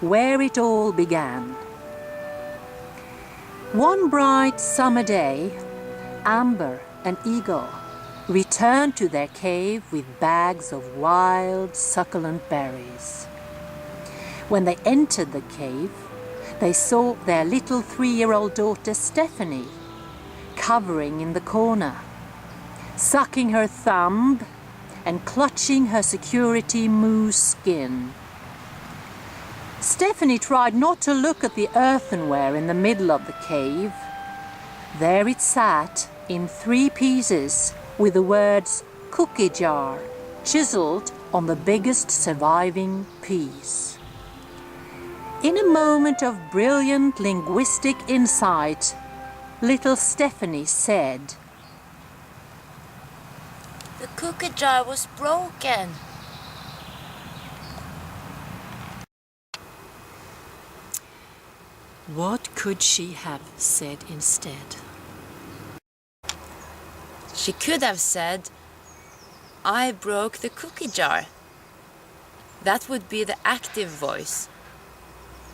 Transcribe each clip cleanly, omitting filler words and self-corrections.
where it all began. One bright summer day, Amber and Eagle returned to their cave with bags of wild, succulent berries. When they entered the cave, they saw their little 3-year-old daughter Stephanie covering in the corner, sucking her thumb and clutching her security moose skin. Stephanie tried not to look at the earthenware in the middle of the cave. There it sat in 3 pieces with the words "cookie jar" chiseled on the biggest surviving piece. In a moment of brilliant linguistic insight, little Stephanie said, "The cookie jar was broken." What could she have said instead? She could have said, "I broke the cookie jar." That would be the active voice.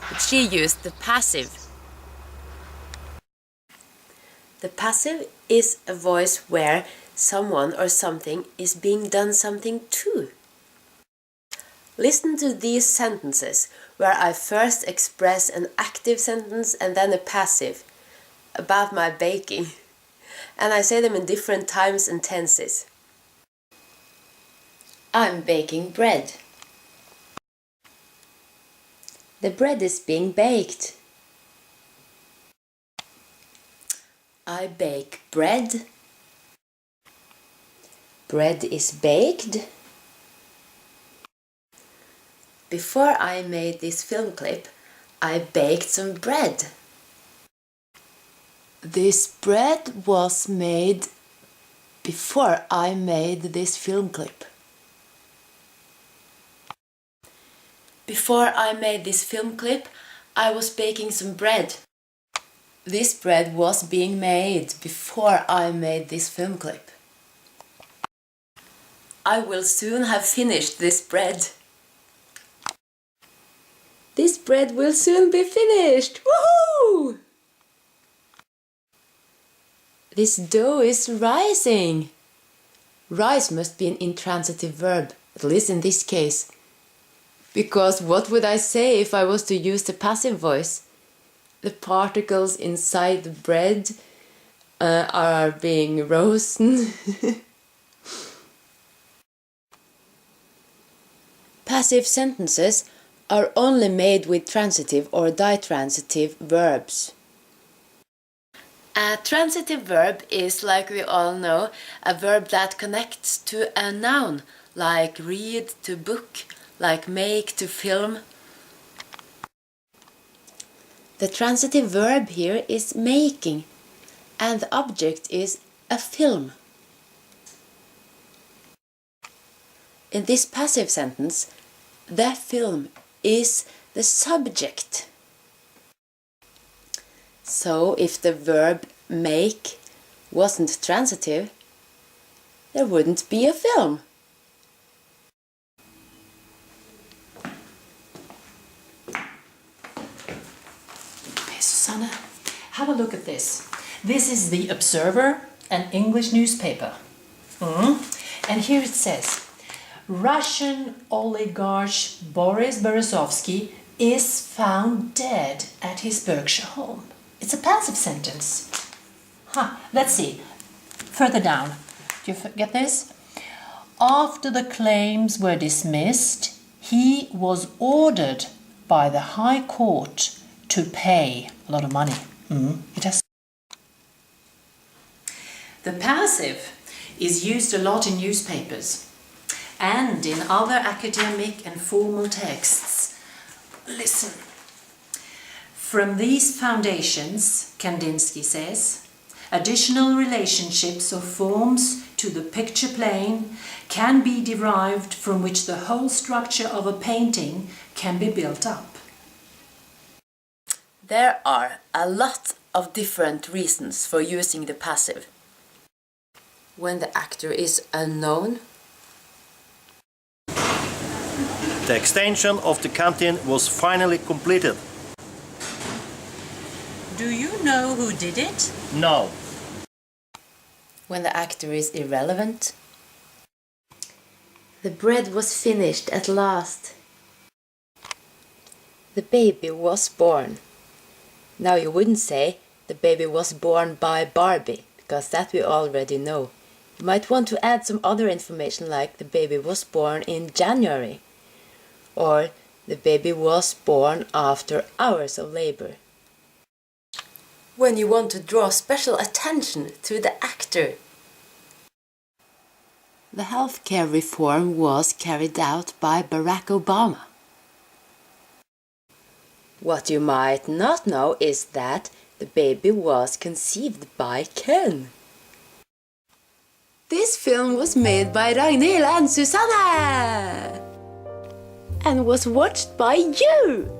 But she used the passive. The passive is a voice where someone or something is being done something to. Listen to these sentences where I first express an active sentence and then a passive about my baking. And I say them in different times and tenses. I'm baking bread. The bread is being baked. I bake bread. Bread is baked. Before I made this film clip, I baked some bread. This bread was made before I made this film clip. Before I made this film clip, I was baking some bread. This bread was being made before I made this film clip. I will soon have finished this bread. This bread will soon be finished! Woohoo! This dough is rising. Rise must be an intransitive verb, at least in this case. Because what would I say if I was to use the passive voice? The particles inside the bread are being roasted. Passive sentences are only made with transitive or ditransitive verbs. A transitive verb is, like we all know, a verb that connects to a noun, like read to book, like make to film. The transitive verb here is making, and the object is a film. In this passive sentence, the film is the subject. So if the verb make wasn't transitive, there wouldn't be a film. Okay, Susanne, have a look at this. This is the Observer, an English newspaper. And here it says, Russian oligarch Boris Berezovsky is found dead at his Berkshire home. It's a passive sentence. Let's see. Further down. Do you get this? After the claims were dismissed, he was ordered by the High Court to pay a lot of money. It has. The passive is used a lot in newspapers and in other academic and formal texts. Listen. From these foundations, Kandinsky says, additional relationships or forms to the picture plane can be derived from which the whole structure of a painting can be built up. There are a lot of different reasons for using the passive. When the actor is unknown, The extension of the canteen was finally completed. Do you know who did it? No. When the actor is irrelevant. The bread was finished at last. The baby was born. Now you wouldn't say the baby was born by Barbie, because that we already know. You might want to add some other information like the baby was born in January, or the baby was born after hours of labor. When you want to draw special attention to the actor. The healthcare reform was carried out by Barack Obama. What you might not know is that the baby was conceived by Ken. This film was made by Ragnhild and Susanne and was watched by you.